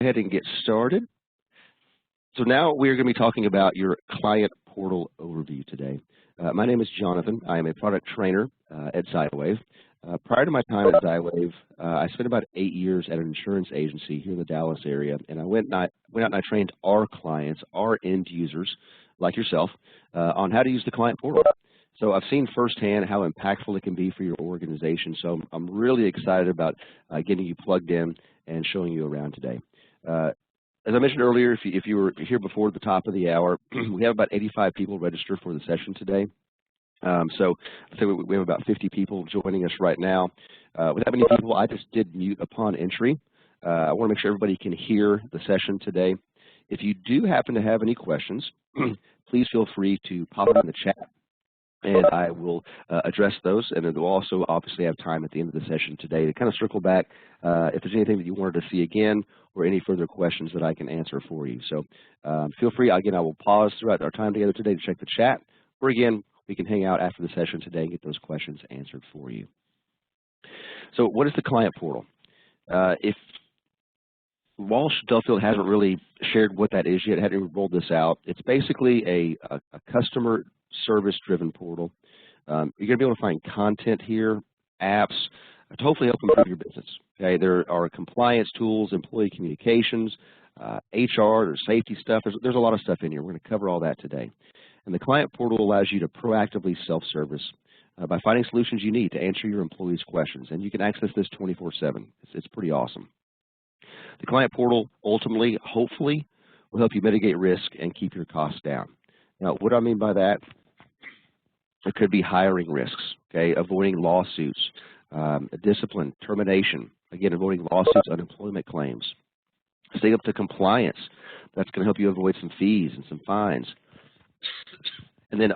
Ahead and get started. So now we're going to be talking about your client portal overview today. My name is Jonathan. I am a product trainer at Xywave. Prior to my time at Xywave, I spent about 8 years at an insurance agency here in the Dallas area, and I went out and I trained our clients, our end users, like yourself, on how to use the client portal. So I've seen firsthand how impactful it can be for your organization. So I'm really excited about getting you plugged in and showing you around today. As I mentioned earlier, if you were here before the top of the hour, we have about 85 people registered for the session today. So I think we have about 50 people joining us right now. With that many people, I just did mute upon entry. I want to make sure everybody can hear the session today. If you do happen to have any questions, please feel free to pop them in the chat, and I will address those. And then we'll also obviously have time at the end of the session today to kind of circle back if there's anything that you wanted to see again or any further questions that I can answer for you. So feel free. Again, I will pause throughout our time together today to check the chat, or again, we can hang out after the session today and get those questions answered for you. So what is the client portal? If Walsh Duffield hasn't really shared what that is yet, hadn't rolled this out, it's basically a customer service-driven portal. You're going to be able to find content here, apps, to hopefully help improve your business. Okay, there are compliance tools, employee communications, HR, there's safety stuff. There's a lot of stuff in here. We're going to cover all that today. And the client portal allows you to proactively self-service by finding solutions you need to answer your employees' questions. And you can access this 24/7. It's pretty awesome. The client portal ultimately, hopefully, will help you mitigate risk and keep your costs down. Now, what do I mean by that? It could be hiring risks, okay, avoiding lawsuits, discipline, termination, again, avoiding lawsuits, unemployment claims. Stay up to compliance. That's going to help you avoid some fees and some fines. And then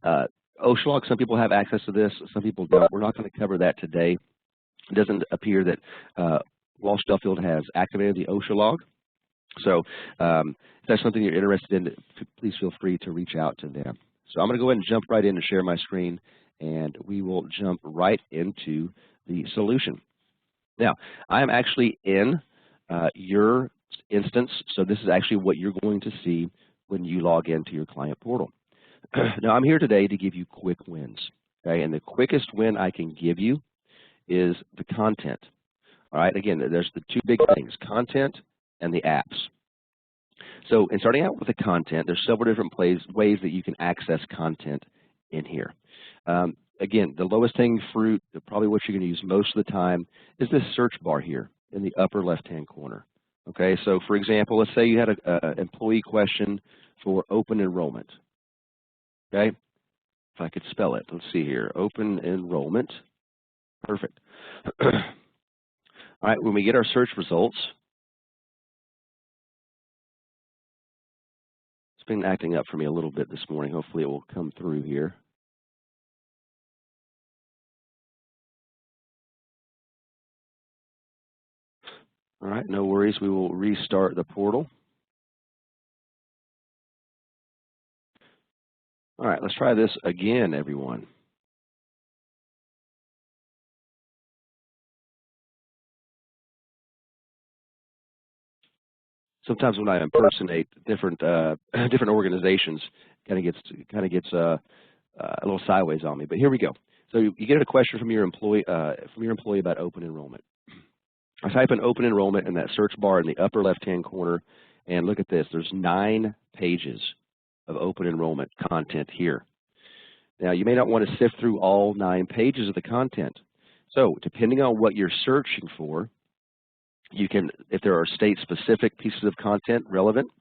OSHA log, some people have access to this, some people don't. We're not going to cover that today. It doesn't appear that Walsh Duffield has activated the OSHA log. So if that's something you're interested in, please feel free to reach out to them. So I'm going to go ahead and jump right in and share my screen, and we will jump right into the solution. Now, I am actually in your instance, so this is actually what you're going to see when you log into your client portal. Now, I'm here today to give you quick wins, okay? And the quickest win I can give you is the content. All right, again, there's the two big things, content and the apps. So in starting out with the content, there's several different ways that you can access content in here. Again, the lowest hanging fruit, probably what you're going to use most of the time, is this search bar here in the upper left-hand corner. Okay, so for example, let's say you had an employee question for open enrollment. Okay, if I could spell it, let's see here, open enrollment. Perfect. All right, when we get our search results, it's been acting up for me a little bit this morning. Hopefully it will come through here. All right, no worries. We will restart the portal. All right, let's try this again, everyone. Sometimes when I impersonate different organizations, kind of gets a little sideways on me. But here we go. So you get a question from your employee about open enrollment. I type in open enrollment in that search bar in the upper left-hand corner, and look at this. There's 9 pages of open enrollment content here. Now, you may not want to sift through all 9 pages of the content. So depending on what you're searching for, you can, if there are state-specific pieces of content relevant,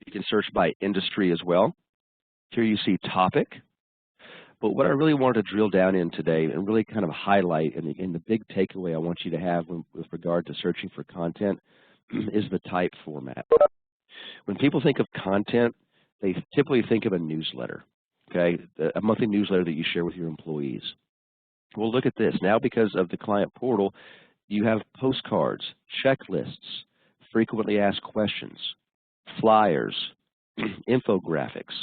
you can search by industry as well. Here you see topic. But what I really wanted to drill down in today and really kind of highlight, and the big takeaway I want you to have with regard to searching for content is the type format. When people think of content, they typically think of a newsletter, okay, a monthly newsletter that you share with your employees. Well, look at this. Now, because of the client portal, you have postcards, checklists, frequently asked questions, flyers, infographics,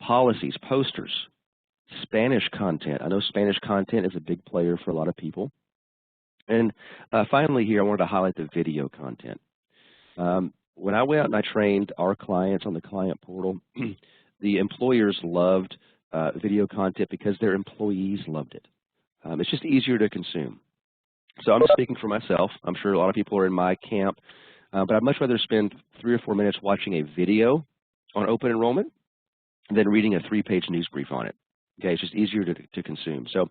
policies, posters, Spanish content. I know Spanish content is a big player for a lot of people. And finally here, I wanted to highlight the video content. When I went out and I trained our clients on the client portal, the employers loved video content because their employees loved it. It's just easier to consume. So I'm speaking for myself. I'm sure a lot of people are in my camp, but I'd much rather spend 3 or 4 minutes watching a video on open enrollment than reading a 3-page news brief on it. Okay, it's just easier to consume. So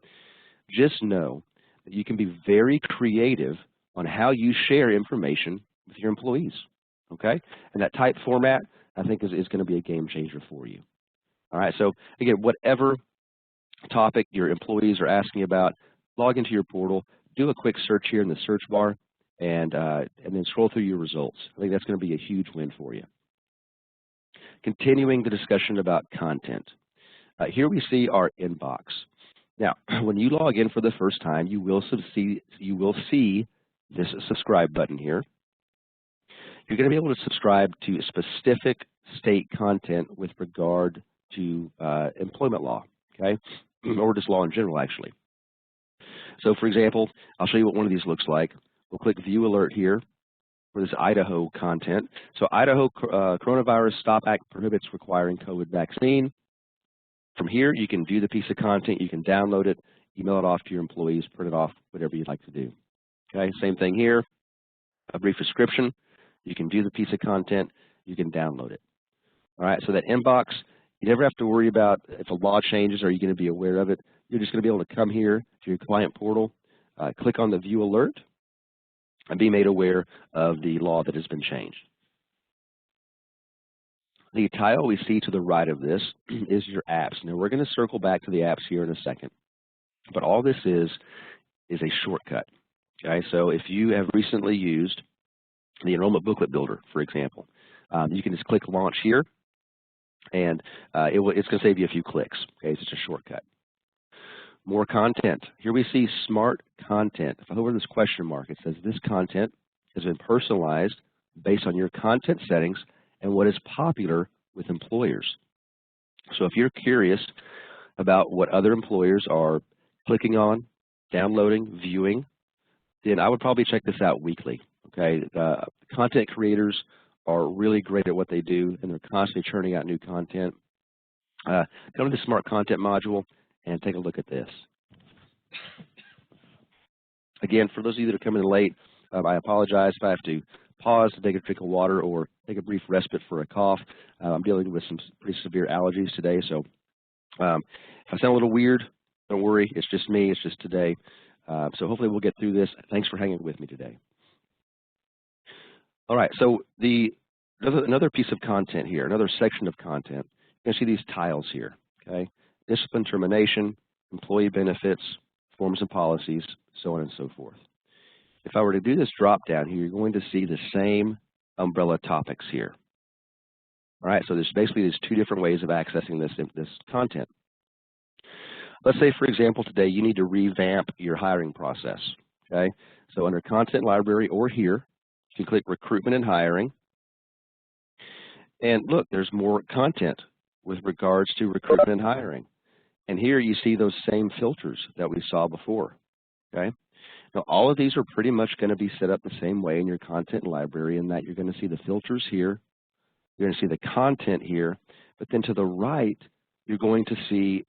just know that you can be very creative on how you share information with your employees. Okay, and that type format, I think, is going to be a game changer for you. All right, so again, whatever topic your employees are asking about, log into your portal, do a quick search here in the search bar, and then scroll through your results. I think that's going to be a huge win for you. Continuing the discussion about content. Here we see our inbox. Now, when you log in for the first time, you will see this subscribe button here. You're going to be able to subscribe to specific state content with regard to employment law, okay, or just law in general, actually. So, for example, I'll show you what one of these looks like. We'll click View Alert here for this Idaho content. So, Idaho Coronavirus Stop Act prohibits requiring COVID vaccine. From here, you can view the piece of content. You can download it, email it off to your employees, print it off, whatever you'd like to do. Okay, same thing here. A brief description. You can view the piece of content. You can download it. All right, so that inbox, you never have to worry about if a law changes, are you going to be aware of it? You're just going to be able to come here to your client portal, click on the View Alert, and be made aware of the law that has been changed. The tile we see to the right of this is your apps. Now, we're going to circle back to the apps here in a second, but all this is a shortcut. Okay, so if you have recently used the Enrollment Booklet Builder, for example, you can just click Launch here, and it's going to save you a few clicks. Okay, it's just a shortcut. More content. Here we see Smart Content. If I hover this question mark, it says this content has been personalized based on your content settings and what is popular with employers. So if you're curious about what other employers are clicking on, downloading, viewing, then I would probably check this out weekly. Okay, content creators are really great at what they do, and they're constantly churning out new content. Come to the Smart Content module and take a look at this. Again, for those of you that are coming in late, I apologize if I have to pause to take a drink of water or take a brief respite for a cough. I'm dealing with some pretty severe allergies today, so if I sound a little weird, don't worry. It's just me. It's just today. So hopefully we'll get through this. Thanks for hanging with me today. All right, so another piece of content here, another section of content. You can see these tiles here, okay? Discipline termination, employee benefits, forms and policies, so on and so forth. If I were to do this drop down here, you're going to see the same umbrella topics here. All right, so there's basically 2 different ways of accessing this content. Let's say, for example, today you need to revamp your hiring process, okay? So under Content Library or here, you can click Recruitment and Hiring. And look, there's more content with regards to recruitment and hiring. And here you see those same filters that we saw before, okay? Now, all of these are pretty much going to be set up the same way in your content library, in that you're going to see the filters here, you're going to see the content here, but then to the right, you're going to see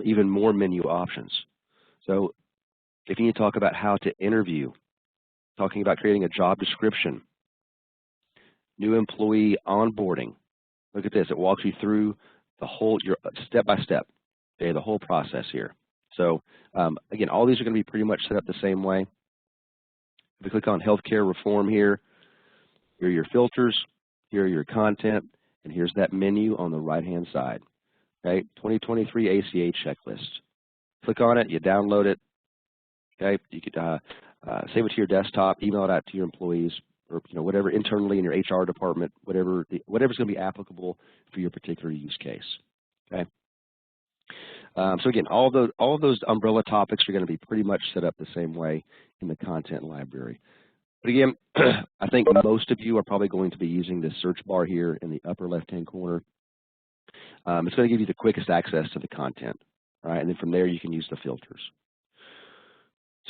even more menu options. So if you need to talk about how to interview, talking about creating a job description, new employee onboarding, look at this. It walks you through the whole, step by step, okay, the whole process here. So again, all these are going to be pretty much set up the same way. If we click on healthcare reform here are your filters, here are your content, and here's that menu on the right-hand side. Okay, 2023 ACA checklist. Click on it, you download it. Okay, you could save it to your desktop, email it out to your employees, or whatever internally in your HR department, whatever's going to be applicable for your particular use case. Okay. So again, all of those umbrella topics are going to be pretty much set up the same way in the content library. But again, I think most of you are probably going to be using this search bar here in the upper left-hand corner. It's going to give you the quickest access to the content, all right? And then from there, you can use the filters.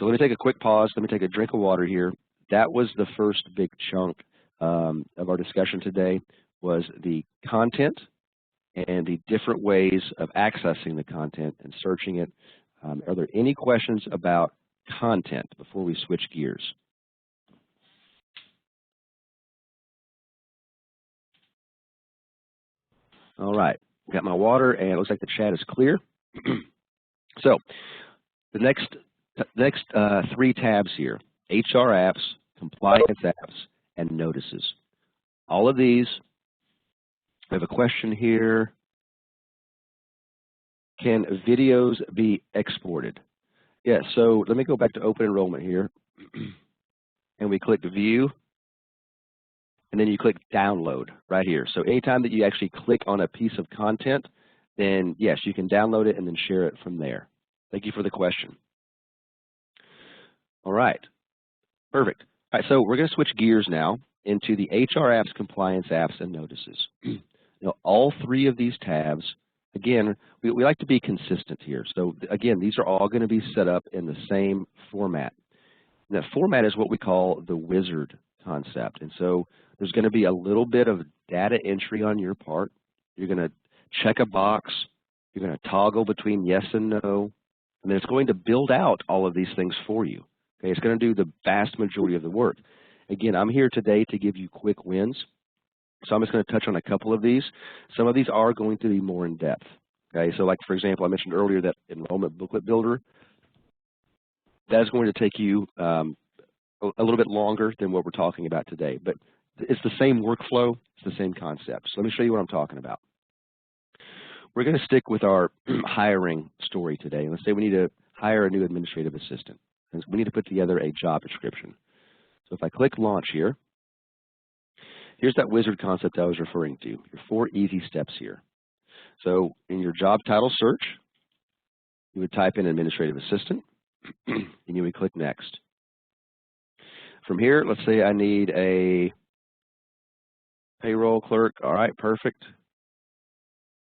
So let me take a quick pause. Let me take a drink of water here. That was the first big chunk of our discussion today, was the content and the different ways of accessing the content and searching it. Are there any questions about content before we switch gears? All right, got my water, and it looks like the chat is clear. So the next three tabs here: HR apps, compliance apps, and notices. All of these. I have a question here. Can videos be exported? Yeah, so let me go back to open enrollment here. And we click view, and then you click download right here. So anytime that you actually click on a piece of content, then yes, you can download it and then share it from there. Thank you for the question. All right, perfect. All right, so we're going to switch gears now into the HR apps, compliance apps, and notices. Now, all three of these tabs, again, we like to be consistent here. So again, these are all going to be set up in the same format. And that format is what we call the wizard concept. And so there's going to be a little bit of data entry on your part. You're going to check a box. You're going to toggle between yes and no. And then it's going to build out all of these things for you. Okay, it's going to do the vast majority of the work. Again, I'm here today to give you quick wins. So I'm just going to touch on a couple of these. Some of these are going to be more in depth. Okay, so like for example, I mentioned earlier that enrollment booklet builder. That is going to take you a little bit longer than what we're talking about today, but it's the same workflow, it's the same concept. So let me show you what I'm talking about. We're going to stick with our hiring story today. Let's say we need to hire a new administrative assistant, and we need to put together a job description. So if I click launch here, here's that wizard concept I was referring to, your 4 easy steps here. So in your job title search, you would type in administrative assistant, and you would click next. From here, let's say I need a payroll clerk. All right, perfect.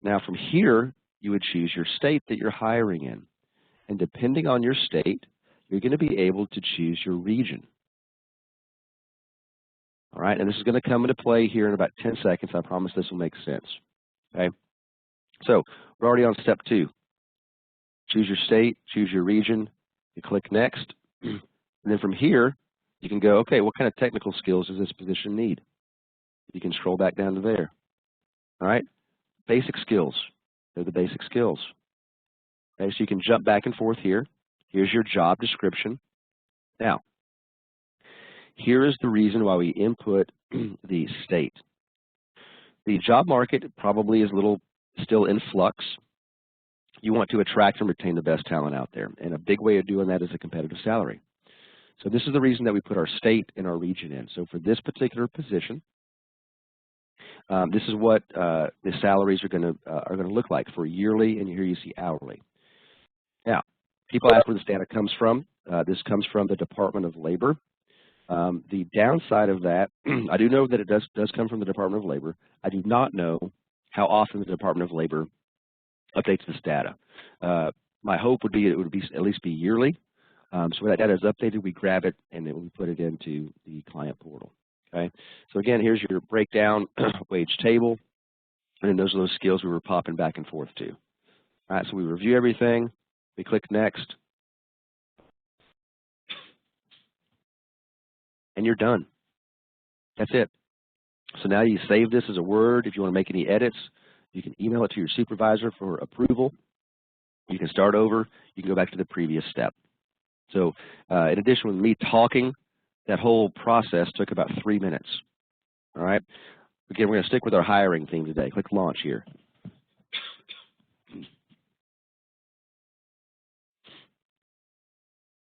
Now from here, you would choose your state that you're hiring in. And depending on your state, you're going to be able to choose your region. All right, and this is going to come into play here in about 10 seconds. I promise this will make sense. Okay, so we're already on step 2. Choose your state, choose your region, you click next, and then from here, you can go, okay, what kind of technical skills does this position need? You can scroll back down to there. All right, basic skills, they're the basic skills. Okay, so you can jump back and forth here. Here's your job description. Now, here is the reason why we input the state. The job market probably is a little still in flux. You want to attract and retain the best talent out there, and a big way of doing that is a competitive salary. So this is the reason that we put our state and our region in. So for this particular position, this is what the salaries are going to look like for yearly, and here you see hourly. Now, people ask where this data comes from. This comes from the Department of Labor. The downside of that, I do know that it does come from the Department of Labor. I do not know how often the Department of Labor updates this data. My hope would be it would be at least be yearly. So when that data is updated, we grab it and then we put it into the client portal. Okay. So again, here's your breakdown wage table, and then those are those skills we were popping back and forth to. All right. So we review everything. We click next, and you're done. That's it. So now you save this as a Word. If you want to make any edits, you can email it to your supervisor for approval. You can start over. You can go back to the previous step. So in addition, with me talking, that whole process took about 3 minutes. All right. Again, we're going to stick with our hiring theme today. Click launch here.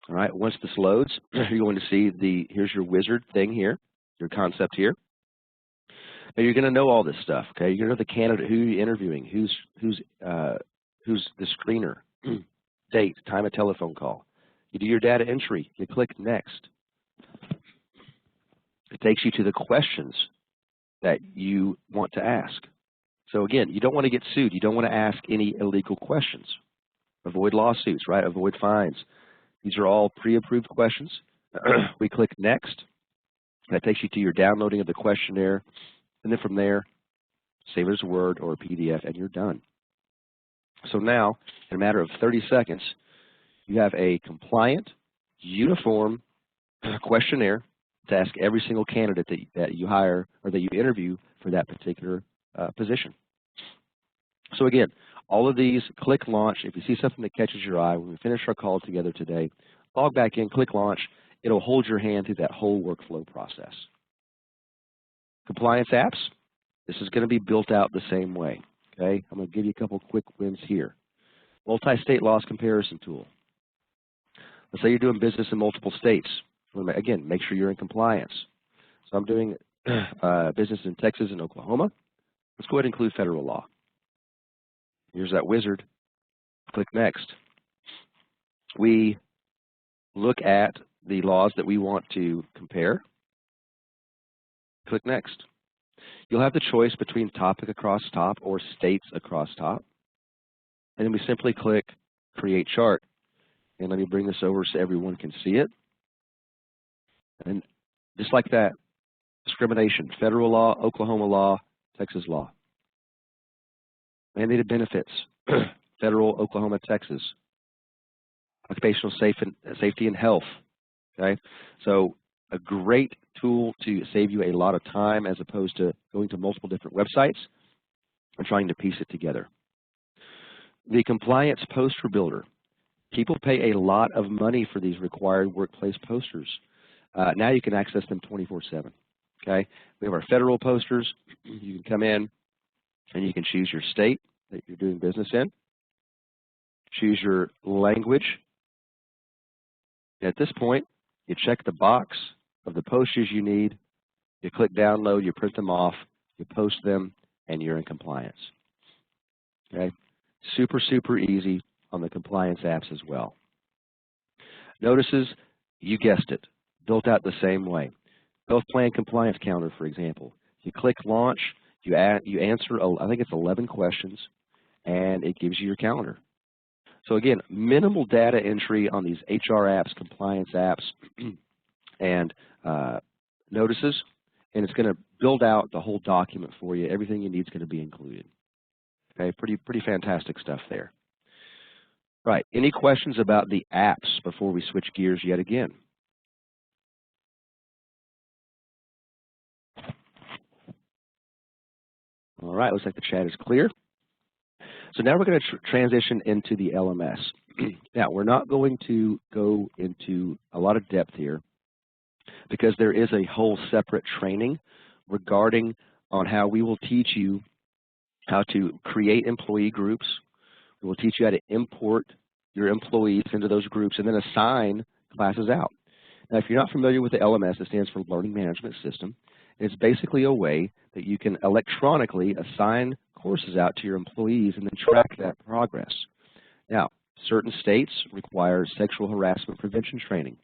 All right. Once this loads, you're going to see here's your wizard thing here, your concept here. Now you're going to know all this stuff. Okay. You're going to know the candidate, who you're interviewing, who's the screener, date, time of telephone call. You do your data entry. You click next. It takes you to the questions that you want to ask. So again, you don't want to get sued. You don't want to ask any illegal questions. Avoid lawsuits, right? Avoid fines. These are all pre-approved questions. We click Next. That takes you to your downloading of the questionnaire. And then from there, save it as a Word or a PDF, and you're done. So now, in a matter of 30 seconds, you have a compliant, uniform questionnaire to ask every single candidate that you hire or that you interview for that particular position. So again, all of these, click Launch. If you see something that catches your eye, when we finish our call together today, log back in, click Launch. It'll hold your hand through that whole workflow process. Compliance apps, this is going to be built out the same way. Okay, I'm going to give you a couple quick wins here. Multi-state loss comparison tool. Let's say you're doing business in multiple states. Again, make sure you're in compliance. So I'm doing business in Texas and Oklahoma. Let's go ahead and include federal law. Here's that wizard. Click Next. We look at the laws that we want to compare. Click Next. You'll have the choice between topic across top or states across top. And then we simply click Create Chart. And let me bring this over so everyone can see it. And just like that, discrimination, federal law, Oklahoma law, Texas law. Mandated benefits, federal, Oklahoma, Texas. Occupational safety and health. Okay, so a great tool to save you a lot of time as opposed to going to multiple different websites and trying to piece it together. The compliance poster builder. People pay a lot of money for these required workplace posters. Now you can access them 24/7. Okay, we have our federal posters. You can come in and you can choose your state that you're doing business in. Choose your language. At this point, you check the box of the posters you need. You click download, you print them off, you post them, and you're in compliance. Okay, super, super easy on the compliance apps as well. Notices, you guessed it, built out the same way. Health Plan Compliance Counter, for example. You click Launch, you answer, I think it's 11 questions, and it gives you your calendar. So again, minimal data entry on these HR apps, compliance apps, and notices, and it's going to build out the whole document for you. Everything you need is going to be included. Okay, pretty fantastic stuff there. Right, any questions about the apps before we switch gears yet again? All right, looks like the chat is clear. So now we're going to transition into the LMS. Now, we're not going to go into a lot of depth here because there is a whole separate training regarding on how we will teach you how to create employee groups. We will teach you how to import your employees into those groups and then assign classes out. Now, if you're not familiar with the LMS, it stands for Learning Management System. It's basically a way that you can electronically assign courses out to your employees and then track that progress. Now, certain states require sexual harassment prevention training.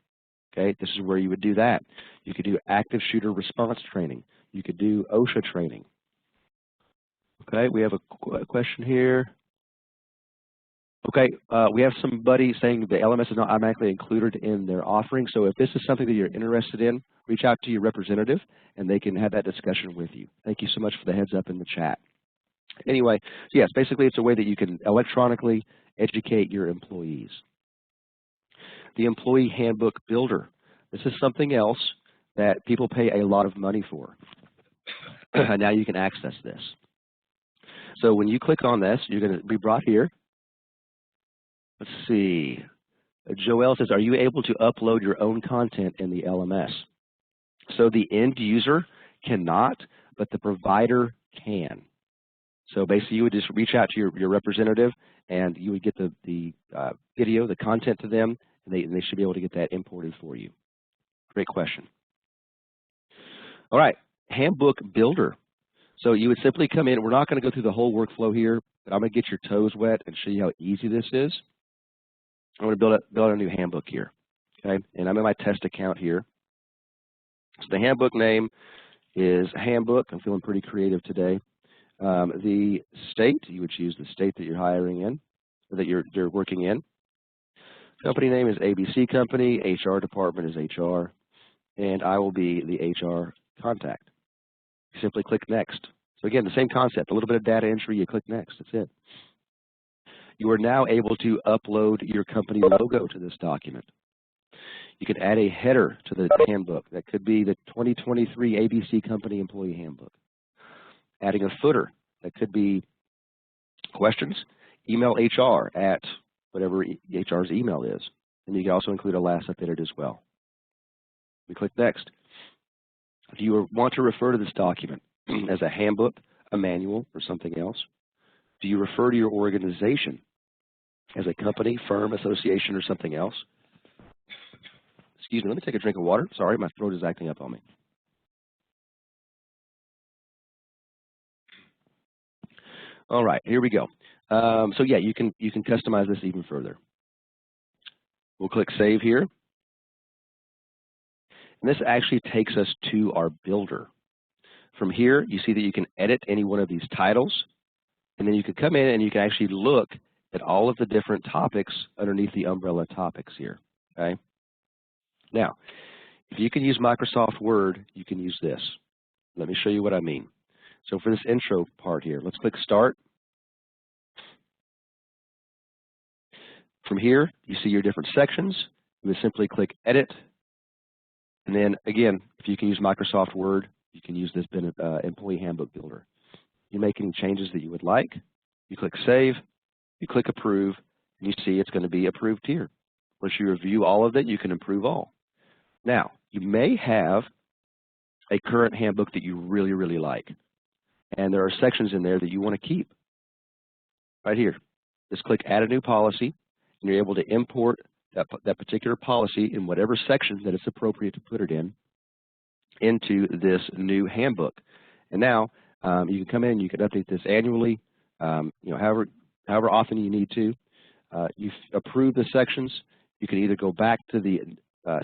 Okay, this is where you would do that. You could do active shooter response training. You could do OSHA training. Okay, we have a question here. Okay, we have somebody saying the LMS is not automatically included in their offering. So if this is something that you're interested in, reach out to your representative and they can have that discussion with you. Thank you so much for the heads up in the chat. Anyway, so yes, basically it's a way that you can electronically educate your employees. The Employee Handbook Builder. This is something else that people pay a lot of money for. Now you can access this. So when you click on this, you're going to be brought here. Let's see. Joelle says, are you able to upload your own content in the LMS? So the end user cannot, but the provider can. So basically you would just reach out to your representative and you would get the video, the content to them, and they should be able to get that imported for you. Great question. All right, Handbook Builder. So you would simply come in. We're not going to go through the whole workflow here, but I'm going to get your toes wet and show you how easy this is. I'm going to build a new handbook here, okay? And I'm in my test account here. So the handbook name is Handbook. I'm feeling pretty creative today. The state, you would choose the state that you're hiring in, or that you're working in. Company name is ABC Company, HR department is HR, and I will be the HR contact. Simply click Next. So again, the same concept, a little bit of data entry, you click Next, that's it. You are now able to upload your company logo to this document. You can add a header to the handbook. That could be the 2023 ABC Company Employee Handbook. Adding a footer. That could be questions. Email HR at whatever HR's email is. And you can also include a last updated as well. We click Next. If you want to refer to this document as a handbook, a manual, or something else, do you refer to your organization as a company, firm, association, or something else? Excuse me, let me take a drink of water. Sorry, my throat is acting up on me. All right, here we go. So yeah, you can customize this even further. We'll click Save here. And this actually takes us to our builder. From here, you see that you can edit any one of these titles, and then you can come in and you can actually look at all of the different topics underneath the umbrella topics here, okay? Now, if you can use Microsoft Word, you can use this. Let me show you what I mean. So for this intro part here, let's click Start. From here, you see your different sections. You would simply click Edit. And then again, if you can use Microsoft Word, you can use this Employee Handbook Builder. You make any changes that you would like. You click Save. You click Approve. And you see it's going to be approved here. Once you review all of it, you can approve all. Now, you may have a current handbook that you really, really like. And there are sections in there that you want to keep. Right here. Just click Add a New Policy. And you're able to import that particular policy in whatever section that it's appropriate to put it in into this new handbook. And now you can come in and you can update this annually, however often you need to. You approve the sections. You can either go back to the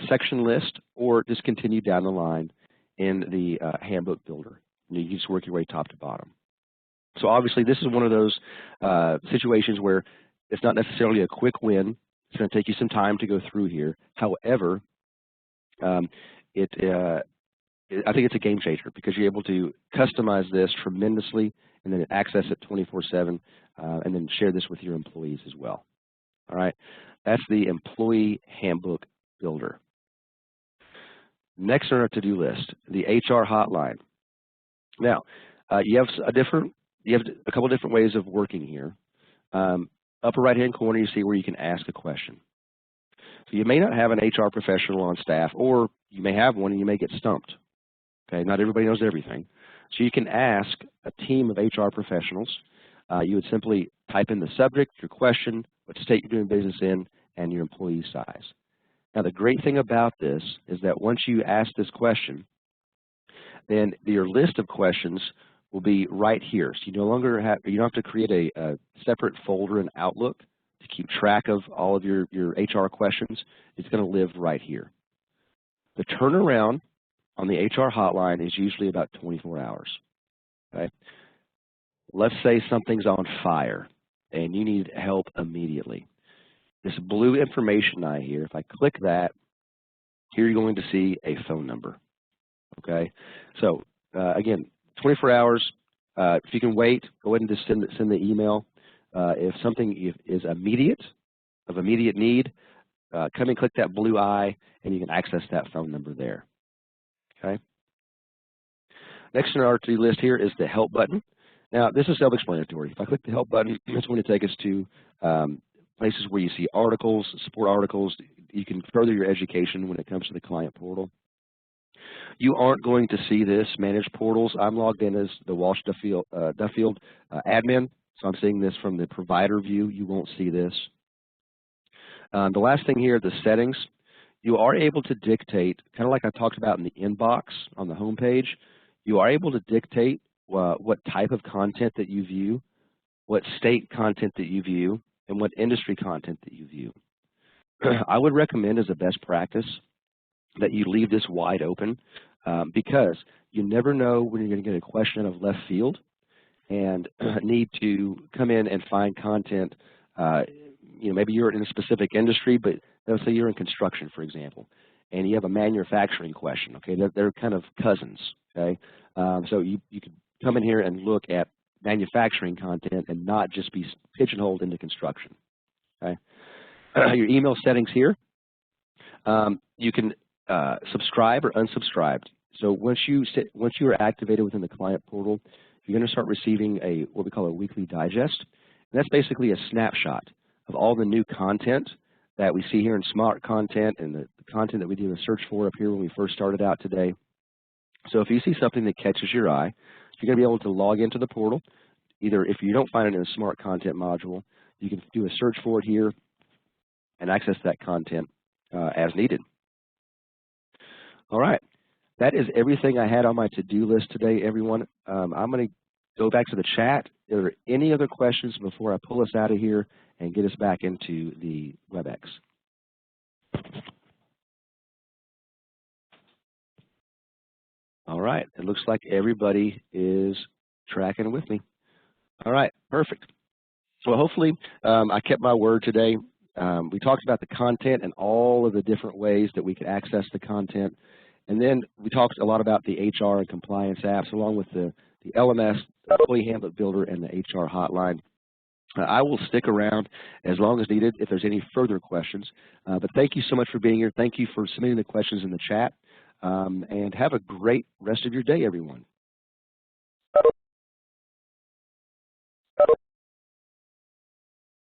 section list or just continue down the line in the handbook builder. And you just work your way top to bottom. So obviously this is one of those situations where it's not necessarily a quick win. It's going to take you some time to go through here. However, I think it's a game changer because you're able to customize this tremendously and then access it 24/7 and then share this with your employees as well. All right, that's the Employee Handbook Builder. Next on our to-do list, the HR Hotline. Now, you have a couple different ways of working here. Upper right-hand corner, you see where you can ask a question. So you may not have an HR professional on staff, or you may have one and you may get stumped. Okay, not everybody knows everything. So you can ask a team of HR professionals. You would simply type in the subject, your question, what state you're doing business in, and your employee size. Now, the great thing about this is that once you ask this question, then your list of questions will be right here. So you don't have to create a separate folder in Outlook to keep track of all of your HR questions. It's going to live right here. The turnaround on the HR hotline is usually about 24 hours. Okay? Let's say something's on fire and you need help immediately. This blue information eye here, if I click that, here you're going to see a phone number. Okay? So again, 24 hours. If you can wait, go ahead and just send the email. If something is of immediate need, come and click that blue eye, and you can access that phone number there. Okay. Next on our to-do list here is the Help button. Now, this is self-explanatory. If I click the Help button, it's going to take us to places where you see articles, support articles. You can further your education when it comes to the client portal. You aren't going to see this, Manage Portals. I'm logged in as the Walsh Duffield admin, so I'm seeing this from the provider view. You won't see this. The last thing here, the settings. You are able to dictate, kind of like I talked about in the inbox on the home page, you are able to dictate what type of content that you view, what state content that you view, and what industry content that you view. I would recommend as a best practice that you leave this wide open because you never know when you're going to get a question out of left field and need to come in and find content. Maybe you're in a specific industry, but let's say you're in construction, for example, and you have a manufacturing question, okay? They're kind of cousins, okay? So you could come in here and look at manufacturing content and not just be pigeonholed into construction, okay? Your email settings here, you can subscribe or unsubscribe. So once you are activated within the client portal, you're going to start receiving what we call a weekly digest. And that's basically a snapshot of all the new content that we see here in Smart Content and the content that we did a search for up here when we first started out today. So if you see something that catches your eye, you're going to be able to log into the portal. Either if you don't find it in the Smart Content module, you can do a search for it here and access that content as needed. All right, that is everything I had on my to-do list today, everyone. I'm going to go back to the chat. Are there any other questions before I pull us out of here and get us back into the WebEx? All right, it looks like everybody is tracking with me. All right, perfect. So hopefully I kept my word today. We talked about the content and all of the different ways that we could access the content. And then we talked a lot about the HR and compliance apps along with the LMS, the Employee Handbook Builder, and the HR Hotline. I will stick around as long as needed if there's any further questions. But thank you so much for being here. Thank you for submitting the questions in the chat. And have a great rest of your day, everyone.